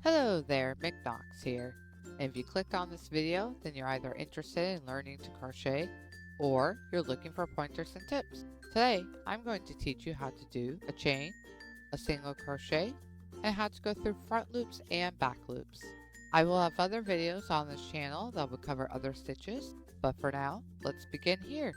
Hello there, McKnox here. And if you clicked on this video, then you're either interested in learning to crochet or you're looking for pointers and tips. Today, I'm going to teach you how to do a chain, a single crochet, and how to go through front loops and back loops. I will have other videos on this channel that will cover other stitches, but for now, let's begin here.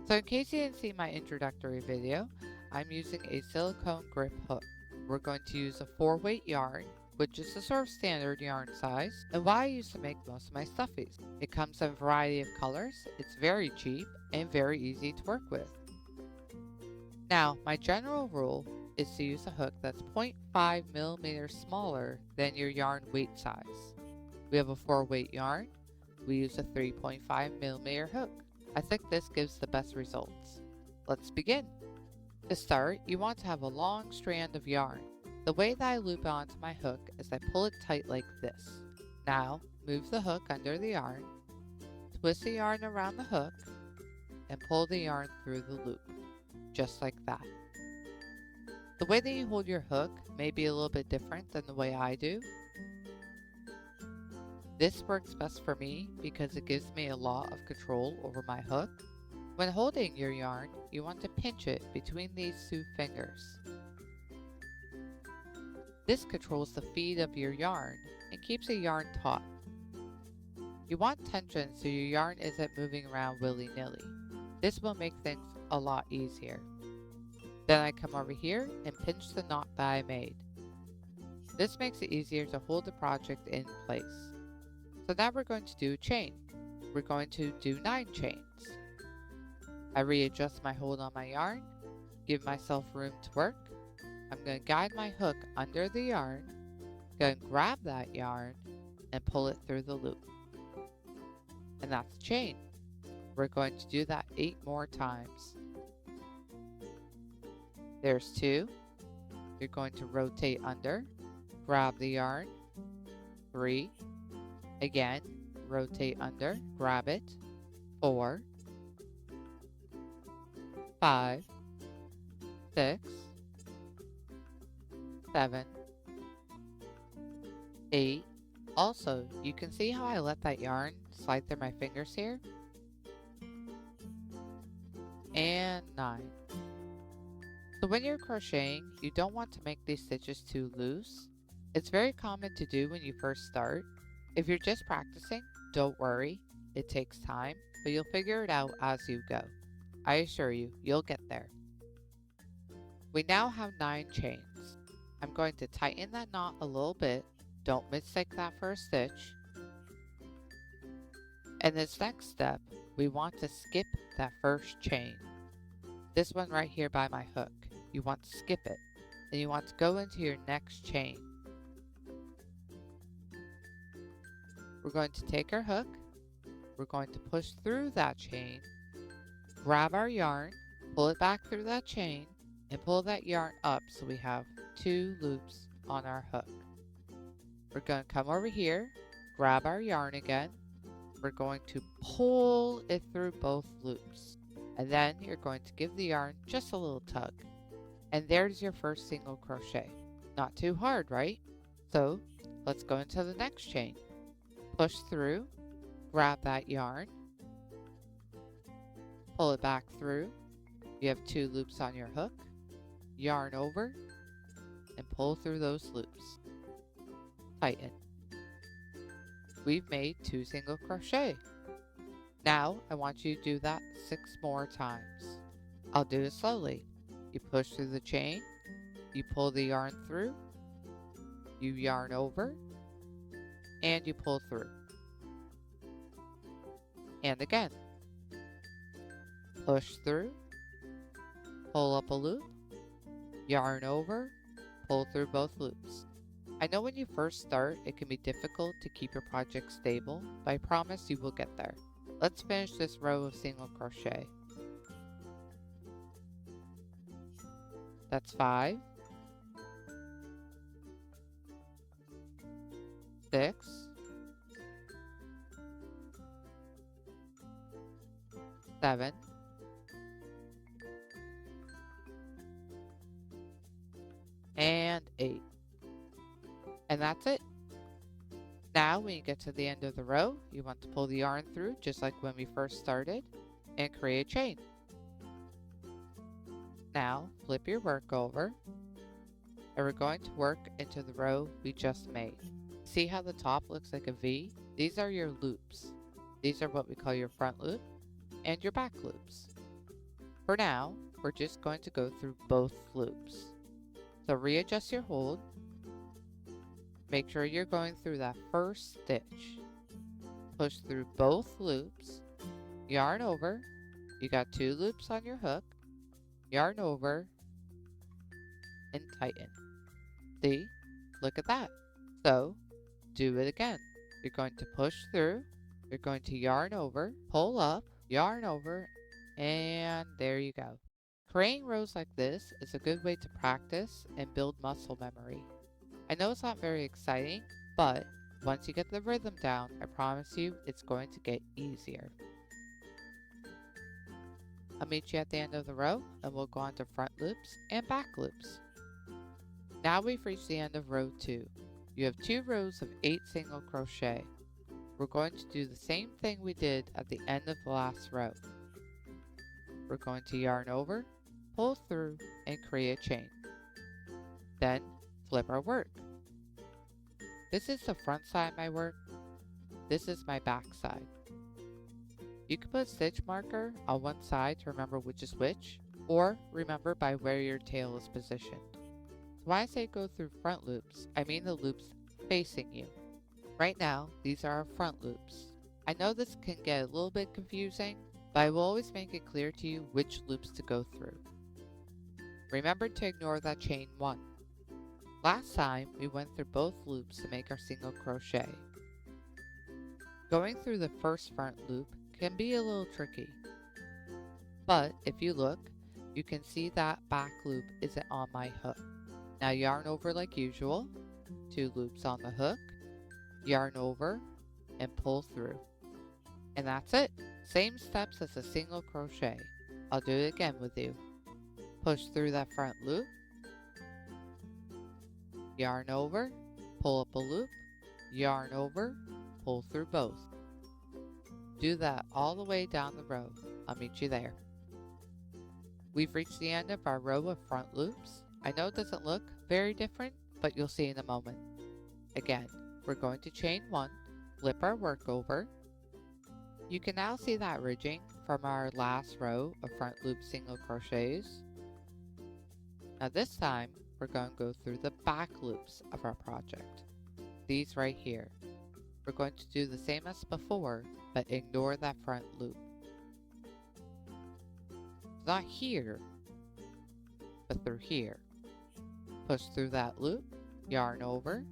So in case you didn't see my introductory video, I'm using a silicone grip hook. We're going to use a 4-weight yarn, which is the sort of standard yarn size, and what I use to make most of my stuffies. It comes in a variety of colors, it's very cheap, and very easy to work with. Now, my general rule is to use a hook that's 0.5 millimeters smaller than your yarn weight size. We have a 4-weight yarn, we use a 3.5 millimeter hook. I think this gives the best results. Let's begin. To start, you want to have a long strand of yarn. The way that I loop it onto my hook is I pull it tight like this. Now, move the hook under the yarn, twist the yarn around the hook, and pull the yarn through the loop, just like that. The way that you hold your hook may be a little bit different than the way I do. This works best for me because it gives me a lot of control over my hook. When holding your yarn, you want to pinch it between these two fingers. This controls the feed of your yarn and keeps the yarn taut. You want tension so your yarn isn't moving around willy-nilly. This will make things a lot easier. Then I come over here and pinch the knot that I made. This makes it easier to hold the project in place. So now we're going to do a chain. We're going to do 9 chains. I readjust my hold on my yarn, give myself room to work. I'm going to guide my hook under the yarn, going to grab that yarn, and pull it through the loop. And that's a chain. We're going to do that 8 more times. There's 2. You're going to rotate under, grab the yarn, 3. Again, rotate under, grab it, 4. 5, 6, 7, 8. Also, you can see how I let that yarn slide through my fingers here. And 9. So when you're crocheting, you don't want to make these stitches too loose. It's very common to do when you first start. If you're just practicing, don't worry. It takes time, but you'll figure it out as you go. I assure you, you'll get there. We now have 9 chains. I'm going to tighten that knot a little bit. Don't mistake that for a stitch. And this next step, we want to skip that first chain. This one right here by my hook. You want to skip it. And you want to go into your next chain. We're going to take our hook. We're going to push through that chain. Grab our yarn, pull it back through that chain, and pull that yarn up so we have 2 loops on our hook. We're going to come over here, grab our yarn again. We're going to pull it through both loops. And then you're going to give the yarn just a little tug. And there's your first single crochet. Not too hard, right? So let's go into the next chain. Push through, grab that yarn, pull it back through. You have 2 loops on your hook, yarn over, and pull through those loops. Tighten. We've made 2 single crochet. Now I want you to do that 6 more times. I'll do it slowly. You push through the chain, you pull the yarn through, you yarn over, and you pull through. And again. Push through, pull up a loop, yarn over, pull through both loops. I know when you first start, it can be difficult to keep your project stable, but I promise you will get there. Let's finish this row of single crochet. That's 5, 6, 7, 8. And that's it. Now when you get to the end of the row, you want to pull the yarn through just like when we first started and create a chain. Now flip your work over and we're going to work into the row we just made. See how the top looks like a V? These are your loops. These are what we call your front loop and your back loops. For now, we're just going to go through both loops. So readjust your hold. Make sure you're going through that first stitch. Push through both loops, yarn over. You got 2 loops on your hook, yarn over, and tighten. See? Look at that. So, do it again. You're going to push through, you're going to yarn over, pull up, yarn over, and there you go. Creating rows like this is a good way to practice and build muscle memory. I know it's not very exciting, but once you get the rhythm down, I promise you it's going to get easier. I'll meet you at the end of the row and we'll go on to front loops and back loops. Now we've reached the end of row 2. You have 2 rows of 8 single crochet. We're going to do the same thing we did at the end of the last row. We're going to yarn over, pull through, and create a chain. Then flip our work. This is the front side of my work. This is my back side. You can put a stitch marker on one side to remember which is which, or remember by where your tail is positioned. So when I say go through front loops, I mean the loops facing you. Right now, these are our front loops. I know this can get a little bit confusing, but I will always make it clear to you which loops to go through. Remember to ignore that chain 1. Last time, we went through both loops to make our single crochet. Going through the first front loop can be a little tricky, but if you look, you can see that back loop isn't on my hook. Now yarn over like usual, 2 loops on the hook, yarn over, and pull through. And that's it. Same steps as a single crochet. I'll do it again with you. Push through that front loop, yarn over, pull up a loop, yarn over, pull through both. Do that all the way down the row. I'll meet you there. We've reached the end of our row of front loops. I know it doesn't look very different, but you'll see in a moment. Again, we're going to chain 1, flip our work over. You can now see that ridging from our last row of front loop single crochets. Now this time, we're going to go through the back loops of our project. These right here. We're going to do the same as before, but ignore that front loop. Not here, but through here. Push through that loop, yarn over,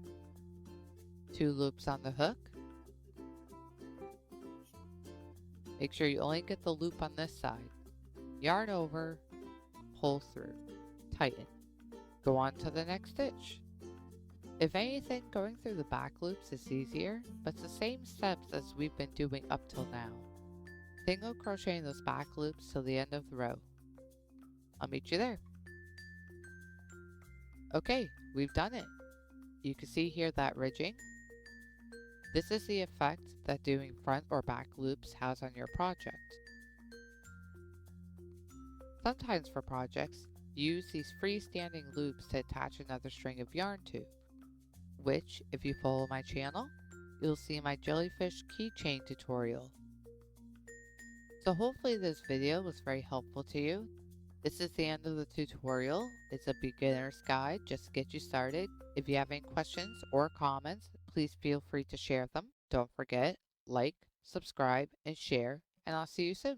2 loops on the hook. Make sure you only get the loop on this side. Yarn over, pull through, tighten. Go on to the next stitch. If anything, going through the back loops is easier, but it's the same steps as we've been doing up till now. Single crocheting those back loops till the end of the row. I'll meet you there. Okay, we've done it. You can see here that ridging. This is the effect that doing front or back loops has on your project. Sometimes for projects, you use these freestanding loops to attach another string of yarn to, which, if you follow my channel, you'll see my jellyfish keychain tutorial. So hopefully this video was very helpful to you. This is the end of the tutorial. It's a beginner's guide just to get you started. If you have any questions or comments, please feel free to share them. Don't forget, like, subscribe, and share, and I'll see you soon.